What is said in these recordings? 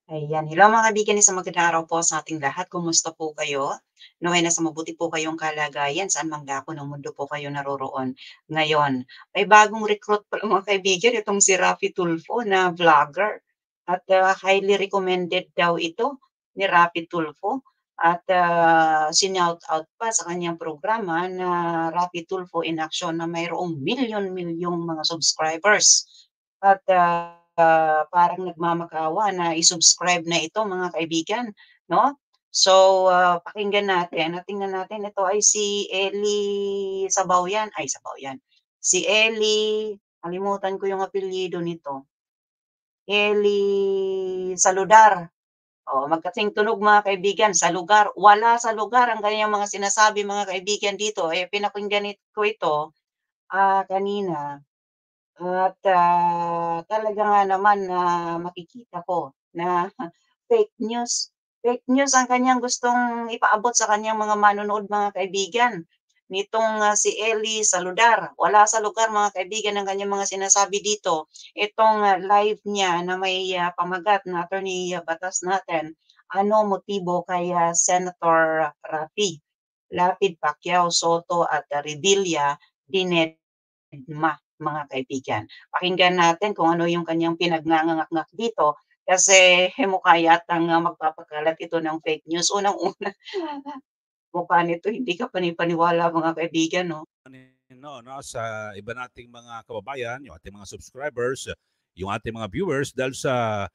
Ayan, hello mga kaibigan, isang magandang araw po sa ating lahat. Kumusta po kayo? Naway nasa mabuti po kayong kalagayan saan mang dako ng mundo po kayo naroroon ngayon. May bagong recruit pala mga kaibigan, itong si Raffy Tulfo na vlogger. At highly recommended daw ito ni Raffy Tulfo. At sinout out pa sa kanyang programa na Raffy Tulfo in Action na mayroong milyon-milyong mga subscribers. At parang nagmamakaawa na i-subscribe na ito mga kaibigan, 'no? So, pakinggan natin at tingnan natin ito ay si Ellie Sabauyan, ay Sabauyan, si Ellie, kalimutan ko yung apelyido nito, Ellie Saludar. Oo, magkasing tunog mga kaibigan, sa lugar, wala sa lugar ang ganiyang mga sinasabi mga kaibigan dito, eh, pinakinggan ko ito, kanina. At talaga nga naman na makikita ko na fake news. Fake news ang kanyang gustong ipaabot sa kanyang mga manonood, mga kaibigan. Nitong si Ellie Saludar. Wala sa lugar mga kaibigan ang kanyang mga sinasabi dito. Itong live niya na may pamagat na attorney batas natin. Ano motibo kay Senator Raffy Lapid Pacquiao Soto at Revilla Dinedma, mga kaibigan. Pakinggan natin kung ano yung kanyang pinagnganganak dito kasi mukha yatang magpapakalat ito ng fake news. Unang-una, mukha nito hindi ka panipaniwala mga kaibigan 'no. No, sa iba nating mga kababayan, yung ating mga subscribers, yung ating mga viewers dahil sa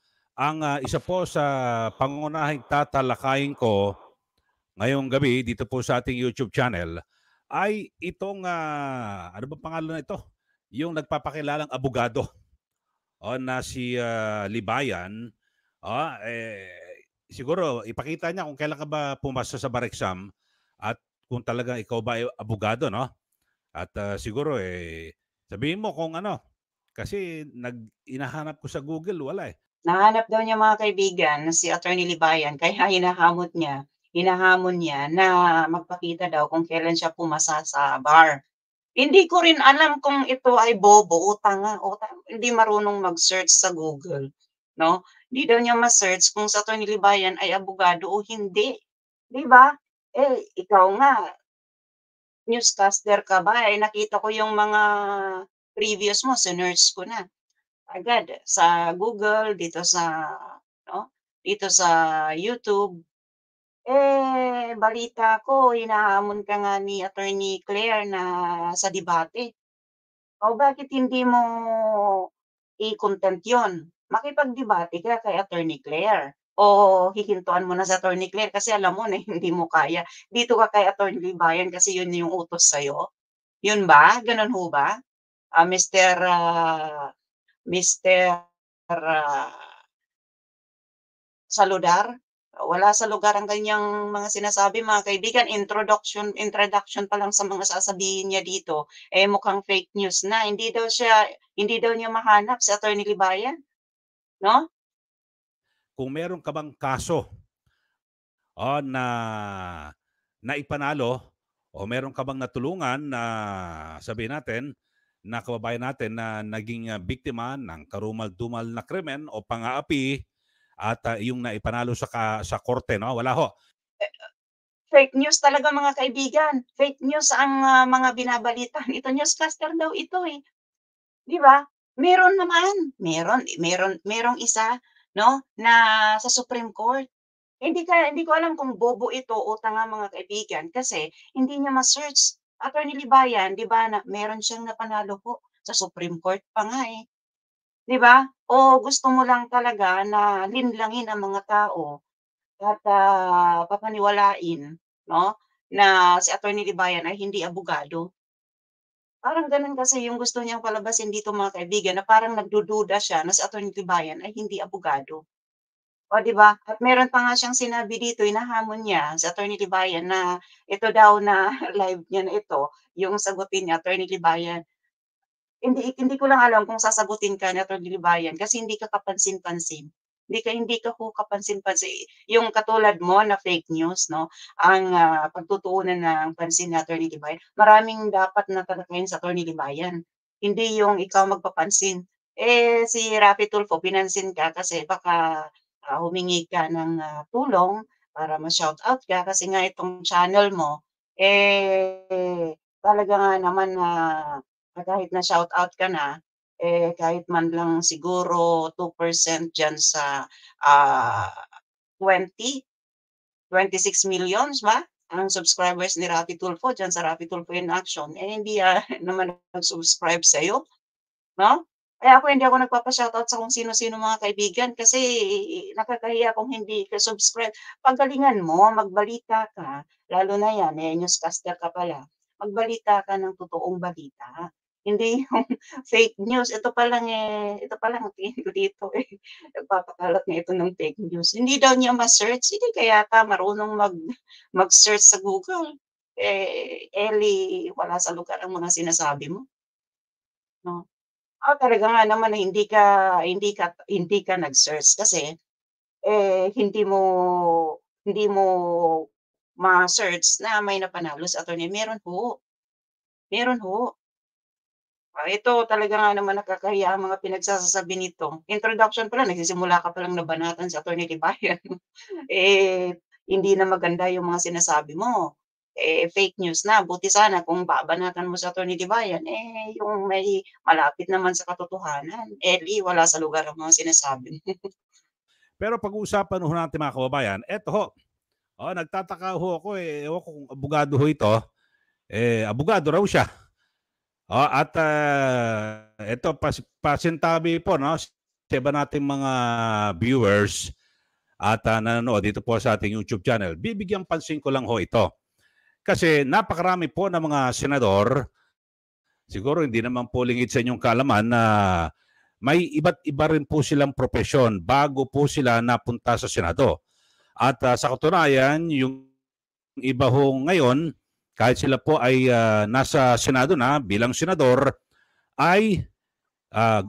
isa po sa pangunahing tatalakayin ko ngayong gabi dito po sa ating YouTube channel ay itong ano ba pangalan nito? Yung nagpapakilalang abogado na si Libayan. Siguro ipakita niya kung kailan ka ba pumasa sa bar exam at kung talagang ikaw ba ay abogado, no? At siguro sabihin mo kung ano, kasi hinahanap ko sa Google wala eh. Nahanap daw niya mga kaibigan na si Attorney Libayan kaya hinahamon niya na magpakita daw kung kailan siya pumasa sa bar. Hindi ko rin alam kung ito ay bobo o tanga o hindi marunong mag-search sa Google, 'no? Hindi daw niya ma-search kung sa Attorney Libayan ay abogado o hindi, 'di ba? Eh, ikaw nga, newscaster ka ba, eh, nakita ko yung mga previous mo sinearch ko na agad sa Google, dito sa 'no, dito sa YouTube. Eh, balita ko hinahamon ka nga ni Attorney Claire na sa debate. O bakit hindi mo i-content yun? Makipagdebate ka kay Attorney Claire o hihintuan mo na sa Attorney Claire kasi alam mo na hindi mo kaya. Dito ka kay Attorney Libayan kasi yun yung utos sa'yo. Yun ba? Ganun ho ba? Mister, Mister, Saludar? Wala sa lugar ang ganiyang mga sinasabi mga kaibigan, introduction pa lang sa mga sasabihin niya dito, eh, mukhang fake news na. Hindi daw niya mahanap si Attorney Libayan, 'no? Kung meron ka bang kaso na naipanalo o meron ka bang natulungan na sabihin natin na kababayan natin na naging biktima ng karumal-dumal na krimen o pang-aapi at yung naipanalo sa korte, no? Wala ho. Fake news talaga mga kaibigan, fake news ang mga binabalita nito, newscaster daw ito, eh, 'di ba? Meron naman, merong isa 'no, na sa Supreme Court. Hindi ko alam kung bobo ito o tanga mga kaibigan kasi hindi niya ma-search. Attorney Libayan 'di ba na meron siyang napanalo po sa Supreme Court pa nga, eh, 'di ba? O gusto mo lang talaga na linlangin ang mga tao at, papaniwalain 'no, na si Attorney Libayan ay hindi abogado. Parang gano'n kasi yung gusto niyang palabasin dito mga kaibigan na parang nagdududa siya na si Attorney Libayan ay hindi abogado. Oh, 'di ba? At meron pa nga siyang sinabi dito, hinahamon niya si Attorney Libayan na ito daw na live niya na ito, yung sagutin niya Attorney Libayan. Hindi ko lang alam kung sasagutin ka ni Attorney Libayan kasi hindi ka kapansin-pansin. Hindi ka ho kapansin-pansin, yung katulad mo na fake news 'no, ang pagtutuunan ng pansin ni Attorney Libayan. Maraming dapat na talakayin sa Attorney Libayan, hindi yung ikaw magpapansin. Eh, si Raffy Tulfo pinansin ka kasi baka humingi ka ng, tulong para ma-shoutout ka kasi nga itong channel mo, talaga nga naman na kahit na shoutout ka na, kahit man lang siguro 2% diyan sa, ah, 26 million ba ang subscribers ni Raffy Tulfo diyan sa Raffy Tulfo in Action, hindi, naman nag-subscribe sa'yo. 'No? Kaya hindi ako nagpapa-shoutout sa kung sino-sino mga kaibigan kasi nakakahiya kung hindi ka subscribe. Pagalingan mo, magbalita ka, lalo na 'yan, newscaster ka pala, magbalita ka ng totoong balita. Hindi yung fake news. Ito pa lang tingin ko dito, nagpapakalat na ito ng fake news. Hindi daw niya ma-search, hindi ka yata marunong mag-search sa Google. Wala sa lugar ang mga sinasabi mo, 'no? Talaga nga naman na hindi ka nag-search kasi, hindi mo ma-search na may napanalo sa attorney. Meron ho. Ito talaga nga naman nakakahiya ang mga pinagsasasabi nito. Introduction pa lang nagsisimula ka palang nabanatan si Attorney Libayan. Hindi na maganda yung mga sinasabi mo, fake news na. Buti sana kung babanatan mo si Attorney Libayan, yung may malapit naman sa katotohanan, wala sa lugar ang mga sinasabi mo. Pero pag-uusapan ho natin mga kababayan, eto ho, nagtataka ho ako ewan ko kung abogado ho ito, abogado raw siya. At eto pasintabi po 'no, sa iba nating mga viewers at nanonood dito po sa ating YouTube channel. Bibigyang pansin ko lang ho ito. Kasi napakarami po ng mga senador, siguro hindi naman po lingid sa inyong kaalaman na may iba't iba rin po silang propesyon bago po sila napunta sa Senado. At sa katunayan, yung iba ho ngayon, kahit sila po ay nasa Senado na bilang senador, ay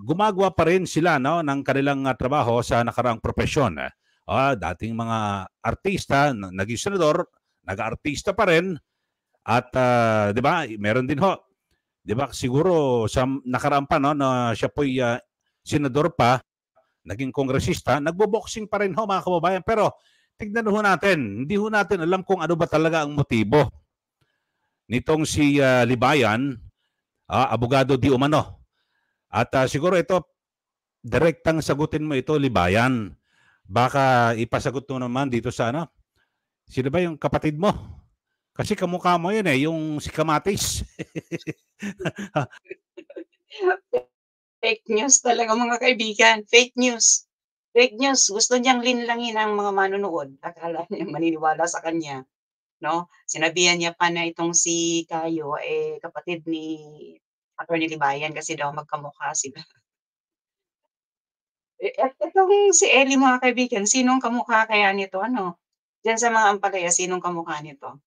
gumagawa pa rin sila ng kanilang trabaho sa nakaraang propesyon. Dating mga artista, naging senador, nag-artista pa rin. At 'di ba, meron din ho, 'di ba siguro sa nakaraan pa na siya po ay senador pa, naging kongresista, nagbo-boxing pa rin ho mga kababayan. Pero tignan ho natin, hindi ho natin alam kung ano ba talaga ang motibo nitong si Libayan, abogado di umano. At siguro ito, direktang sagutin mo ito, Libayan. Baka ipasagot mo naman dito sa sino ba yung kapatid mo? Kasi kamukha mo yun yung si Kamatis. Fake news talaga mga kaibigan, fake news. Fake news, gusto niyang linlangin ang mga manonood, akala niya maniniwala sa kanya, 'no? Sinabihan niya pa na itong si Caio, kapatid ni Attorney Libayan kasi daw magkamukha sila. Etong si Ellie mga kaibigan, sinong kamukha kaya nito ano? Diyan sa mga ampalaya, sinong kamukha nito?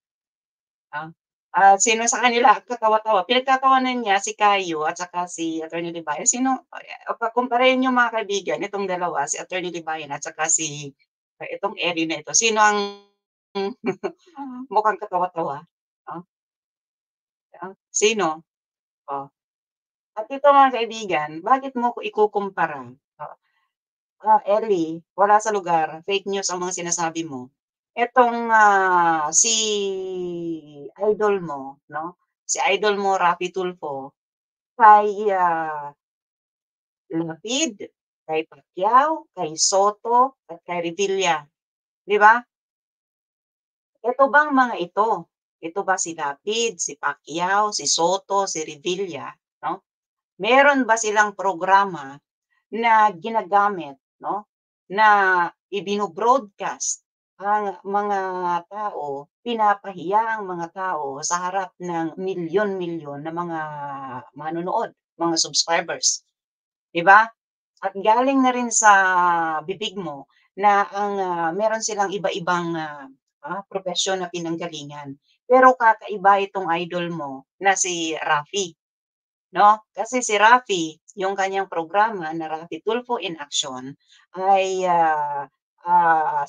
Ah, sino sa kanila ang katawa-tawa? Pinagtatawanan niya si Caio at saka si Attorney Libayan. Kumparahin niyo mga kaibigan, itong dalawa, si Attorney Libayan at saka itong Ellie na ito, sino ang mukhang katawa-tawa? Oh, sino? Oh. At ito mga kaibigan, bakit mo ko ikukumpara? Oh, Ellie, wala sa lugar, fake news ang mga sinasabi mo. Etong, si idol mo 'no, si idol mo Raffy Tulfo kay, Lapid, kay Pacquiao, kay Soto, at kay Revilla, 'di ba? Eto bang mga ito ba si Lapid, si Pacquiao, si Soto, si Revilla 'no, meron ba silang programa na ginagamit 'no, na ibino-broadcast ang mga tao, pinapahiya ang mga tao sa harap ng milyon-milyon na mga manonood, mga subscribers, 'di ba? At galing na rin sa bibig mo na meron silang iba-ibang, propesyon na pinanggalingan. Pero kakaiba itong idol mo na si Raffy. 'No, kasi si Raffy, yung kanyang programa na Raffy Tulfo in Action ay,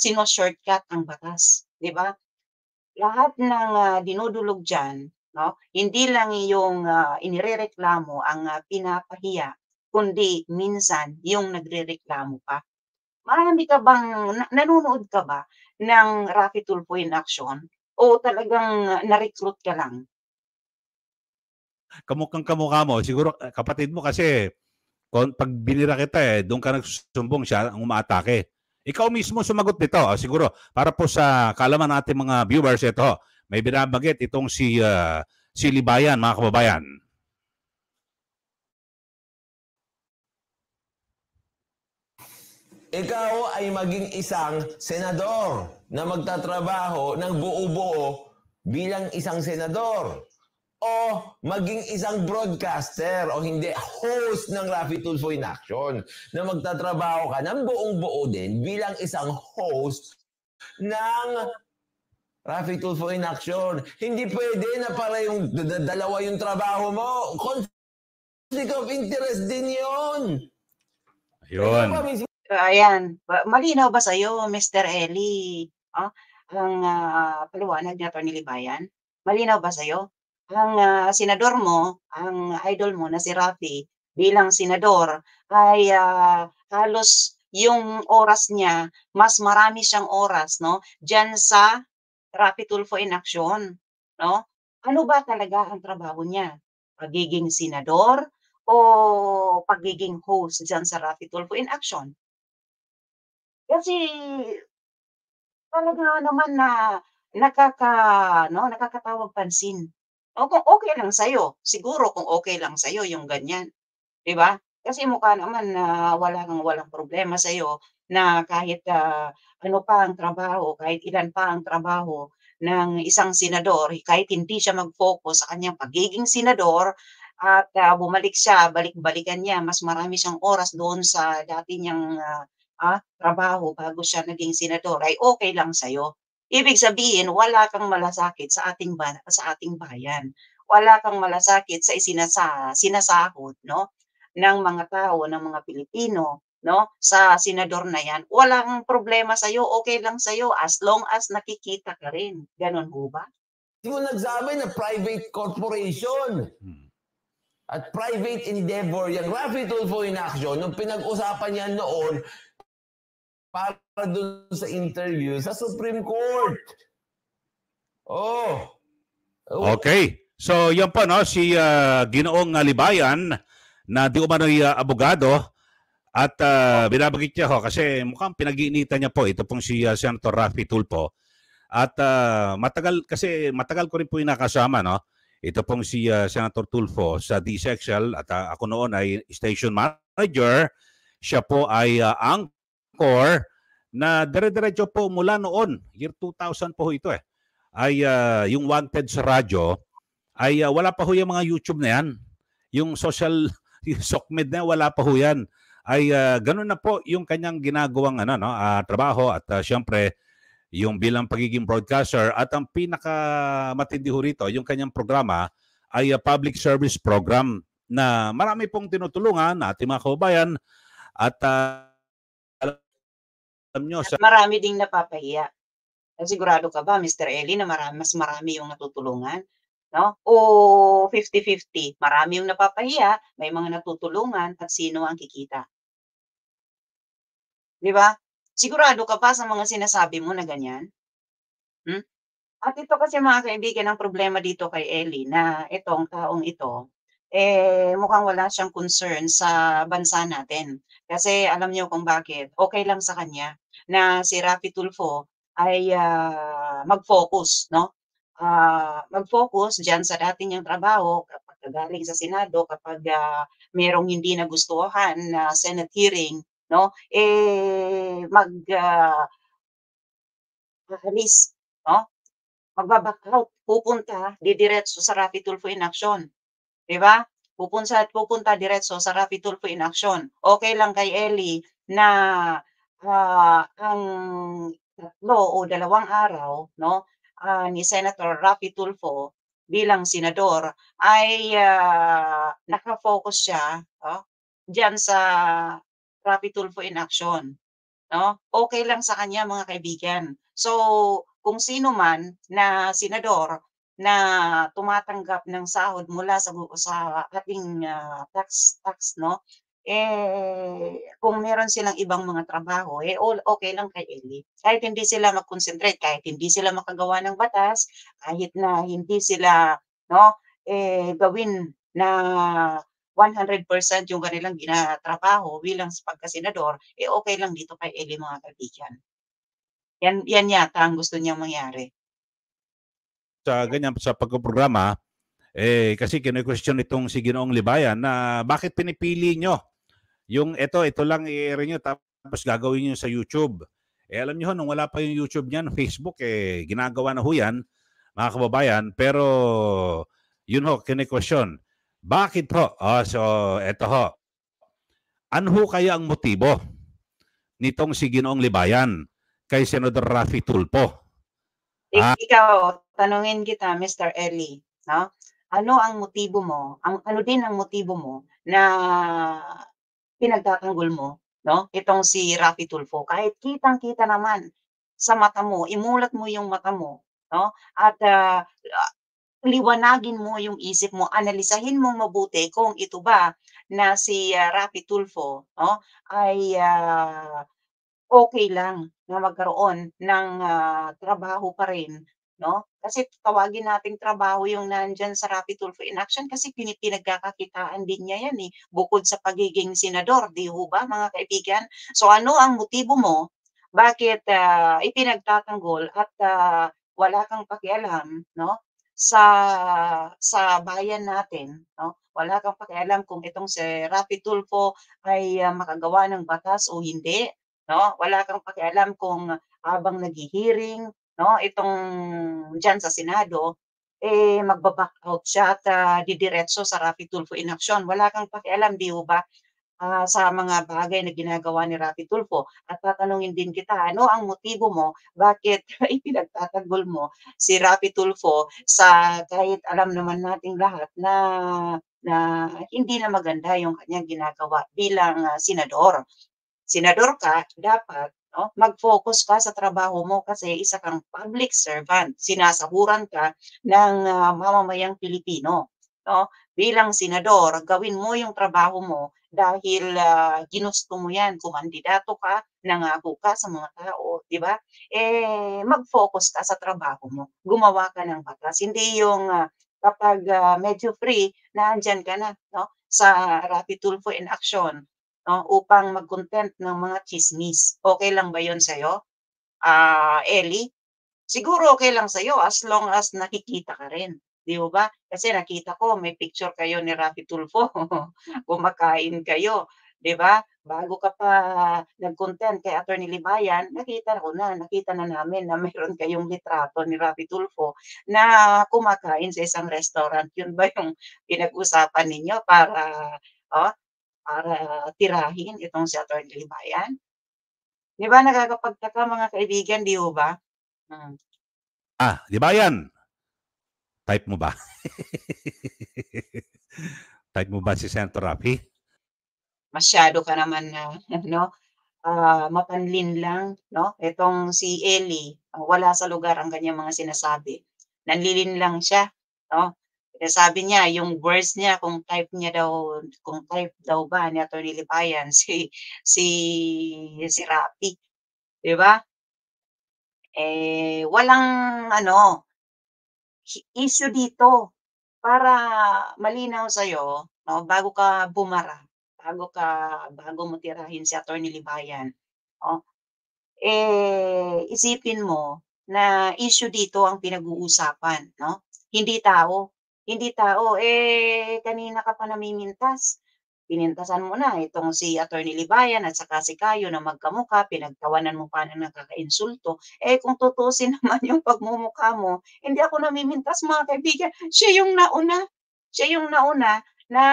sino-shortcut ang batas, 'di ba? Lahat ng, dinudulog diyan 'no, hindi lang yung, inirereklamo ang, pinapahiya, kundi minsan yung nagrereklamo pa. marami ka bang nanonood ka ba ng Raffy Tulfo in action o talagang na-recruit ka lang? Kamukhang-kamukha mo. Siguro kapatid mo kasi 'pag binira kita, do'n ka nagsusumbong, siya ang umaatake. Ikaw mismo sumagot nito. Siguro para po sa kaalaman ng ating mga viewers, ito, may binabanggit itong si Libayan, mga kababayan. Ikaw ay maging isang senador na magtatrabaho ng buo-buo bilang isang senador. O maging isang broadcaster o hindi, host ng Raffy Tulfo in Action na magtatrabaho ka ng buong-buo din bilang isang host ng Raffy Tulfo in Action. Hindi pwede na para yung dalawa yung trabaho mo. Conflict of interest din yun. Ayun. Ayan, malinaw ba sa'yo, Mr. Eli, ang paliwanag ni Attorney Libayan? Malinaw ba sa'yo? Ang senador mo, ang idol mo na si Raffy bilang senador ay halos yung oras niya, mas marami siyang oras, no, diyan sa Raffy Tulfo in Action, no? Ano ba talaga ang trabaho niya? Pagiging senador o pagiging host diyan sa Raffy Tulfo in Action? Kasi talaga naman na nakakatawag pansin. O kung okey lang sa'yo, siguro kung okey lang sa'yo yung ganyan, 'di ba? Kasi mukha naman na walang problema sa'yo na kahit, ano pa ang trabaho, kahit ilan pa ang trabaho ng isang senador, kahit hindi siya mag-focus sa kanyang pagiging senador at, bumalik siya, balik-balikan niya, mas marami siyang oras doon sa dati niyang, trabaho bago siya naging senador ay okey lang sa'yo. Ibig sabihin wala kang malasakit sa ating bayan. Wala kang malasakit sa sinasahod 'no, ng mga tao, ng mga Pilipino 'no, sa senador na 'yan. Walang problema sa'yo, okey lang sa'yo as long as nakikita ka rin. Gano'n ho ba? Hindi mo nagsabi na private corporation. At private endeavor, yung Raffy Tulfo in Action, nung pinag-usapan niya noon, para dun sa interview sa Supreme Court. Oh. Okay. So, yan po, no, si Ginoong Libayan na di umano'y abogado at binabanggit niya ho kasi mukhang pinag-iinitan niya po ito pong si Senator Raffy Tulfo. At matagal ko rin po yung nakasama, no? Ito pong si Senator Tulfo sa DSEXL at ako noon ay station manager. Siya po ay anchor na dire-diretso po mula noon, year 2000 po ito ay yung Wanted sa radyo ay wala pa ho yung mga YouTube na yan. Yung social, yung SOCMED na wala pa ho yan. Ay ganun na po yung kanyang ginagawang trabaho at syempre yung bilang pagiging broadcaster at ang pinakamatindi ho rito, yung kanyang programa ay public service program na marami pong tinutulungan na ating mga kababayan at alam nyo sa... Marami ding napapahiya. Sigurado ka ba, Mr. Eli, na mas marami yung natutulungan? No? O 50-50, marami yung napapahiya, may mga natutulungan at sino ang kikita? 'Di ba? Sigurado ka ba sa mga sinasabi mo na ganyan? Hmm? At ito kasi mga kaibigan ang problema dito kay Ellie na itong taong ito, mukhang wala siyang concern sa bansa natin. Kasi alam niyo kung bakit, okey lang sa kanya na si Raffy Tulfo ay, mag-focus 'no, mag-focus diyan sa dati niyang trabaho kapag galing sa Senado, kapag, merong hindi nagustuhan na Senate hearing 'no, aalis 'no. Magba-back out, didiretso sa Raffy Tulfo in Action, 'di ba? Pupunta diretso sa Raffy Tulfo in Action. Okey lang kay Ellie na, ang 3 o 2 araw 'no, ni Senator Raffy Tulfo bilang senador ay, naka-focus siya, diyan sa Raffy Tulfo in Action. 'No, okey lang sa kanya mga kaibigan. So, kung sino man na senador na tumatanggap ng sahod mula sa ating, tax 'no, kung meron silang ibang mga trabaho, okey lang kay Ellie. Kahit hindi sila mag-concentrate, kahit hindi sila makagawa ng batas, kahit na hindi sila 'no, gawin na 100% yung kanilang trabaho bilang pagka-senador, okey lang dito kay Ellie mga kaibigan. Yan yata ang gusto niyang mangyari. Sa ganyan, sa pagpoprograma, kasi kine-question itong si Ginoong Libayan na bakit pinipili nyo yung ito lang i-air nyo tapos gagawin nyo sa YouTube. Alam nyo ho, nung wala pa yung YouTube niyan, Facebook, ginagawa na ho yan, mga kababayan. Pero, yun ho, kine-question. Bakit ho? So, eto ho. Ano ho kaya ang motibo nitong si Ginoong Libayan kay Senador Raffy Tulfo? Ikaw, tanungin kita, Mr. Ellie, 'no? Ano ang motibo mo, ano din ang motibo mo na pinagtatanggol mo, 'no, itong si Raffy Tulfo? Kahit kitang-kita naman sa mata mo, imulat mo yung mata mo, 'no, at, liwanagin mo yung isip mo, analisahin mong mabuti kung ito ba na si, Raffy Tulfo, 'no, ay, okey lang na magkaroon ng, trabaho pa rin, 'no? Kasi tawagin nating trabaho yung nandiyan sa Raffy Tulfo in Action kasi pinagkakakitaan din niya yan, bukod sa pagiging senador, 'di ho ba mga kaibigan? So ano ang motibo mo, bakit, ipinagtatanggol at, wala kang pakialam, 'no, sa bayan natin, 'no? Wala kang pakialam kung itong si Raffy Tulfo ay, makagawa ng batas o hindi, 'no? Wala kang pakialam kung habang naghi-hearing, 'no, itong diyan sa Senado, magba-back out siya at, didiretso sa Raffy Tulfo in Action. Wala kang pakialam, 'di ho ba, sa mga bagay na ginagawa ni Raffy Tulfo. At tatanungin din kita, ano ang motibo mo, bakit ipinagtatanggol mo si Raffy Tulfo sa kahit alam naman nating lahat na hindi na maganda yung kanyang ginagawa bilang, senador. Senador ka, dapat 'no, mag-focus ka sa trabaho mo kasi isa kang public servant. Sinasahuran ka ng, mamamayang Pilipino, 'no? Bilang senador, gawin mo yung trabaho mo dahil, ginusto mo 'yan, kumandidato ka, nangako ka sa mga tao, 'di ba? Mag-focus ka sa trabaho mo, gumawa ka ng batas, hindi yung, kapag, medyo free, nandiyan ka na 'no, sa Raffy Tulfo in Action. 'No, upang mag-content ng mga tsismis. Okey lang ba 'yun sa'yo, Ellie? Siguro okey lang sa'yo as long as nakikita ka rin, 'di ho ba? Kasi nakita ko may picture kayo ni Raffy Tulfo, kumakain kayo, 'di ba? Bago ka pa nag-content kay Attorney Libayan, nakita na namin na mayroon kayong litrato ni Raffy Tulfo na kumakain sa isang restaurant. 'Yun ba yung pinag-usapan ninyo oh para tirahin itong si Attorney Libayan? 'Di ba nakakapagtaka mga kaibigan, 'di ho ba? Hmm. Libayan, type mo ba? Type mo ba si Senator Raffy? Masyado ka naman na ano, mapanlin lang 'no, itong si Ellie, wala sa lugar ang kanyang mga sinasabi. Nanlilin lang siya 'no. Sinasabi niya yung words niya kung type daw ba ni Attorney Libayan si Raffy, 'di ba? Walang ano, issue dito para malinaw sa'yo 'no, bago mo tirahin si Attorney Libayan, oh, isipin mo na issue dito ang pinag-uusapan 'no, hindi tao. Hindi tao, kanina ka pa namimintas. Pinintasan mo na itong si Attorney Libayan at saka si Caio na magkamukha, pinagtawanan mo pa ng nakakainsulto. Kung tutuusin naman yung pagmumukha mo, hindi ako namimintas mga kaibigan, siya yung nauna na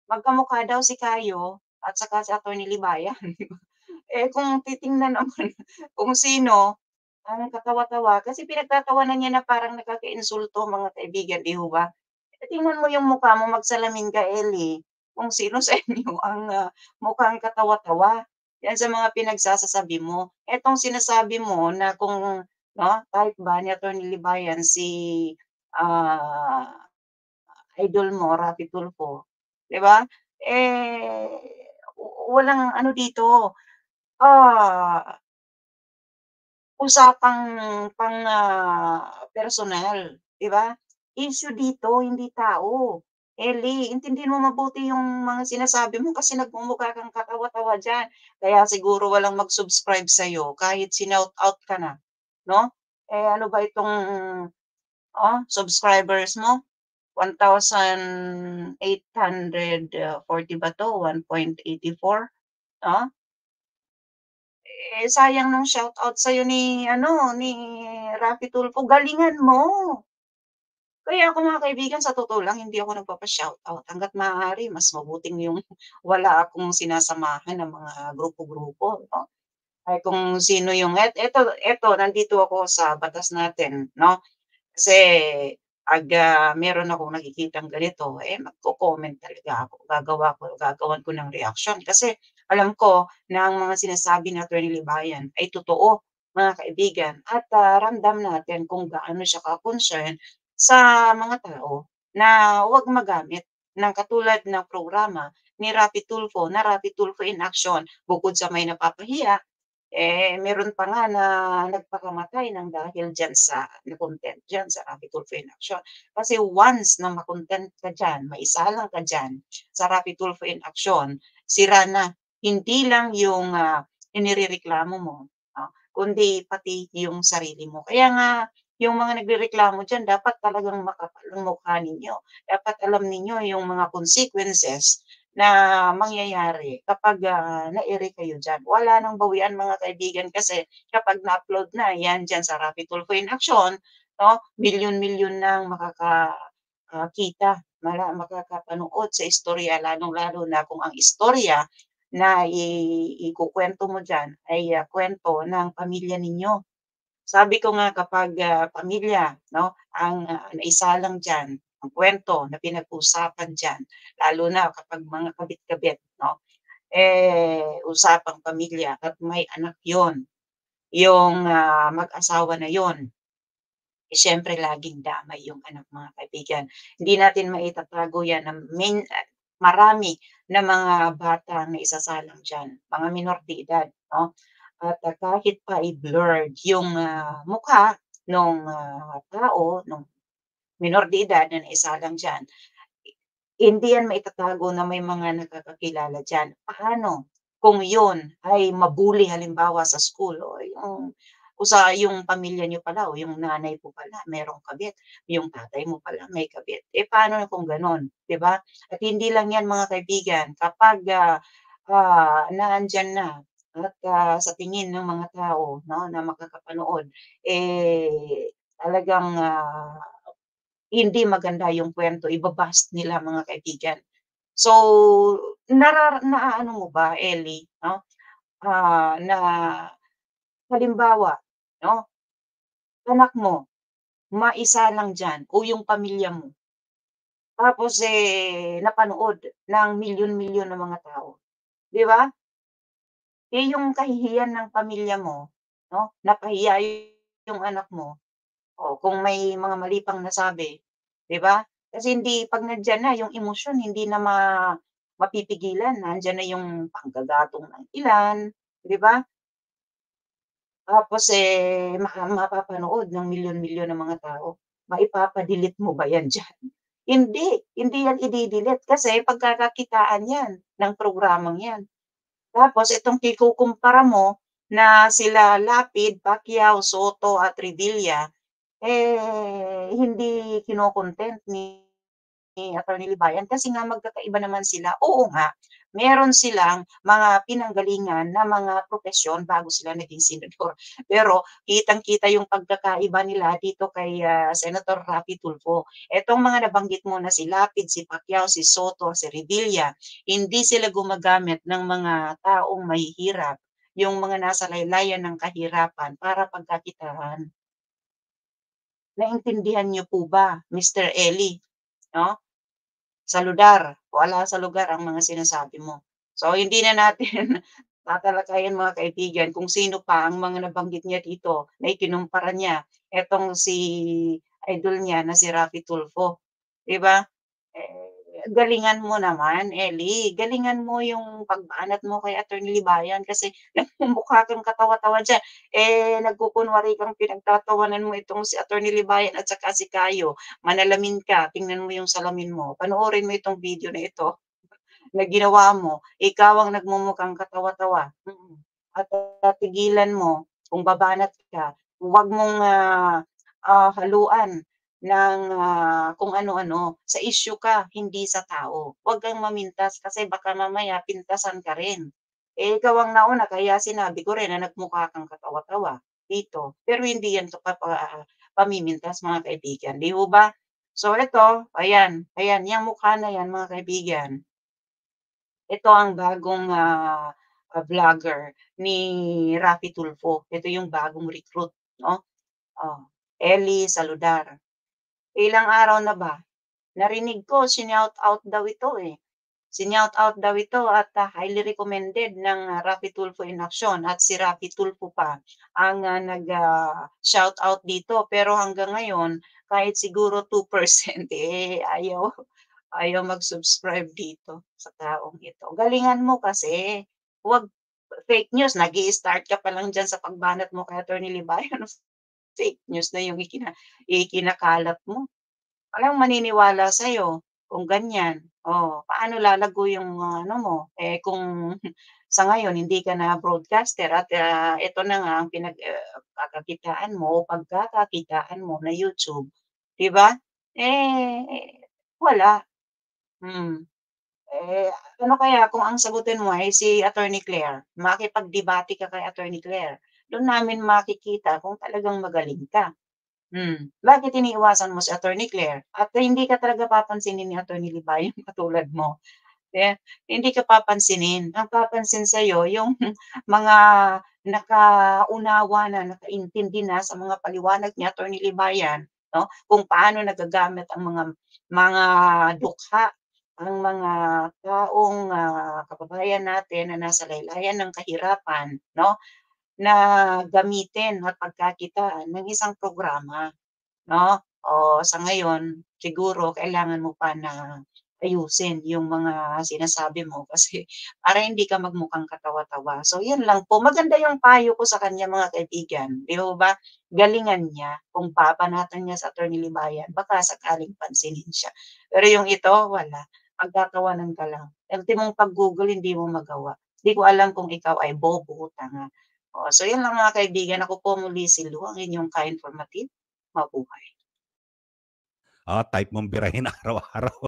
magkamukha daw si Caio at saka si Attorney Libayan. Kung titingnan naman kung sino ang katawa-tawa kasi pinagtatawanan niya na parang nakakainsulto mga kaibigan, 'di ho ba? Tingnan mo yung mukha mo, magsalamin ka, Ellie, kung sino sa inyo ang, mukhang katawa-tawa, yan sa mga pinagsasasabi mo. Etong sinasabi mo na kung 'no, type ba ni Attorney Libayan si, ah, idol mo, Raffy Tulfo, 'di ba? Eh, walang ano dito, ah, usapang personal, 'di ba? Issue dito hindi tao. Ellie, intindihin mo mabuti yung mga sinasabi mo kasi nagmumukha kang katawa-tawa diyan. Kaya siguro walang mag-subscribe sa'yo kahit shinout out ka na, 'no? Eh, ano ba itong, subscribers mo 1,840 ba 'to, 1.84, oh. Eh, sayang nung shoutout sa'yo ni ano, ni Raffy Tulfo, galingan mo. Kaya ako mga kaibigan sa totoo lang hindi ako nagpapa-shoutout hangga't maaari mas mabuting yung wala akong sinasamahan na mga grupo-grupo 'no. Ay kung sino yung eto nandito ako sa batas natin 'no. Kasi 'pag, meron akong nakikitang ganito, eh, magko-comment talaga ako, gagawan ko ng reaksyon kasi alam ko na ang mga sinasabi ni Attorney Libayan ay totoo, mga kaibigan at, ramdam natin kung gaano siya ka-concern sa mga tao na huwag magamit ng katulad ng programa ni Raffy Tulfo na Raffy Tulfo in Action. Bukod sa may napapahiya, eh, meron pa nga na nagpakamatay ng dahil diyan sa na-content diyan sa Raffy Tulfo in Action. Kasi once na ma-content ka diyan, maisalang ka diyan sa Raffy Tulfo in Action, sira na. Hindi lang yung, inirereklamo mo, kundi pati yung sarili mo. Kaya nga yung mga nagrereklamo diyan dapat talagang makapal ang mukha ninyo. Dapat alam ninyo yung mga consequences na mangyayari kapag, na-ere kayo diyan. Wala ng bawian mga kaibigan kasi kapag na-upload na 'yan diyan sa Raffy Tulfo in Action 'no, milyon-milyon nang kita, makakapanood sa istorya lalong-lalo na kung ang istorya na ikukuwento mo diyan ay, kuwento ng pamilya ninyo. Sabi ko nga kapag, pamilya 'no, ang, naisalang diyan, ang kuwento na pinag-uusapan diyan, lalo na kapag mga kabit-kabit 'no, eh, usapang pamilya at may anak 'yon, yung, mag-asawa na 'yon, eh, siyempre laging damay yung anak mga kaibigan. Hindi natin maitatago 'yan na marami na mga bata na isasalang diyan, mga minor de edad 'no. At, kahit pa i-blurred yung, mukha nung, tao, nung minor de edad na naisalang diyan, hindi yan maitatago na may mga nakakakilala diyan. Paano kung yun ay ma-bully halimbawa sa school o yung pamilya niyo pala o yung nanay mo pala merong kabit, yung tatay mo pala may kabit, eh, paano na kung gano'n, 'di ba? At hindi lang yan mga kaibigan kapag, nandiyan na at, sa tingin ng mga tao 'no na makakapanood, eh, talagang, hindi maganda yung kuwento, nila mga kaibigan. So, naaano mo ba, Ellie, 'no, na halimbawa, 'no, anak mo maisalang diyan o yung pamilya mo, tapos, napanood ng milyon-milyon na mga tao, 'di ba? Eh, yung kahihiyan ng pamilya mo, 'no, napahiya yung anak mo, o kung may mga mali pang nasabi, 'di ba? Kasi hindi 'pag nandiyan na yung emosyon hindi na mapipigilan, nandiyan na yung panggagatong ng ilan, 'di ba? Tapos, mapapanood ng milyon-milyon ng mga tao. Maipapa-delete mo ba yan diyan? Hindi, hindi yan ide-delete kasi pagkakakitaan yan ng programang yan. Tapos itong ikukumpara mo na sila Lapid, Pacquiao, Soto at Revilla, eh, hindi kino-content ni Attorney Libayan kasi nga magkakaiba naman sila. Oo nga, meron silang mga pinanggalingan na mga propesyon bago sila naging senador. Pero kitang-kita yung pagkakaiba nila dito kay, Senator Raffy Tulfo. Etong mga nabanggit mo na si Lapid, si Pacquiao, si Soto, si Revilla, hindi sila gumagamit ng mga taong mahihirap, yung mga nasa laylayan ng kahirapan para pagkakitaan. Naintindihan niyo po ba, Mr. Ellie, 'no? Sa lugar, wala sa lugar ang mga sinasabi mo. So, hindi na natin tatalakayin mga kaibigan kung sino pa ang mga nabanggit niya dito na ikinumpara niya etong si idol niya na si Raffy Tulfo, 'di ba? Eh, galingan mo naman, Ellie. Galingan mo yung pagbanat mo kay Attorney Libayan kasi nagmumukha kang katawa-tawa diyan. Nagkukunwari kang pinagtatawanan mo itong si Attorney Libayan at saka si Kayo. Manalamin ka, tingnan mo yung salamin mo. Panoorin mo itong video na ito na ginawa mo. Ikaw ang nagmumukhang katawa-tawa. At tigilan mo kung babanat ka. Huwag mong haluan ng kung ano-ano. Sa issue ka, hindi sa tao. Huwag kang mamintas kasi baka mamaya pintasan ka rin. Ikaw ang nauna kaya sinabi ko rin na nagmukha kang katawa-tawa dito. Pero hindi yan pamimintas mga kaibigan. Di ho ba? So ito, ayan, ayan, yung mukha na yan mga kaibigan. Ito ang bagong vlogger ni Raffy Tulfo. Ito yung bagong recruit, no? Ellie Saludar. Ilang araw na ba? Narinig ko, sinout out daw ito eh. Sinout out daw ito at highly recommended ng Raffy Tulfo in Action at si Raffy Tulfo pa ang nag-shout out dito. Pero hanggang ngayon, kahit siguro 2% ayaw mag-subscribe dito sa taong ito. Galingan mo kasi, huwag fake news. Nag-i-start ka pa lang dyan sa pagbanat mo kay Attorney Libayan. Fake news na yung ikinakalat mo. Walang maniniwala sa'yo kung ganyan. Paano lalago yung ano mo? Kung sa ngayon hindi ka na broadcaster at ito na nga ang pagkakakitaan mo o pagkakakitaan mo na YouTube, 'di ba? Wala. Ano kaya kung ang sagutin mo ay si Attorney Claire, makipagdebate ka kay Attorney Claire, do'n namin makikita kung talagang magaling ka. Bakit iniiwasan mo si Attorney Claire at hindi ka talaga papansinin ni Attorney Libayan katulad mo, hindi ka papansinin. Ang papansin sa'yo yung mga nakaunawa na, nakaintindi na sa mga paliwanag ni Attorney Libayan, 'no, kung paano nagagamit ang mga dukha, ang mga taong kababayan natin na nasa laylayan ng kahirapan, 'no, na gamitin at pagkakitaan ng isang programa. 'No? Sa ngayon siguro kailangan mo pa na ayusin yung mga sinasabi mo kasi para hindi ka magmukhang katawa-tawa. So yun lang po, maganda yung payo ko sa kanya mga kaibigan, 'di ho ba? Galingan niya kung papanatan niya sa Attorney Libayan baka sakaling pansinin siya. Pero yung ito wala, pagtatawanan ka lang. Ultimong pag-Google hindi mo magawa. Di ko alam kung ikaw ay bobo o tanga. So yun lang mga kaibigan, ako po muli si Lu, ang inyong ka-informative. Mabuhay. Type mong birahin araw-araw.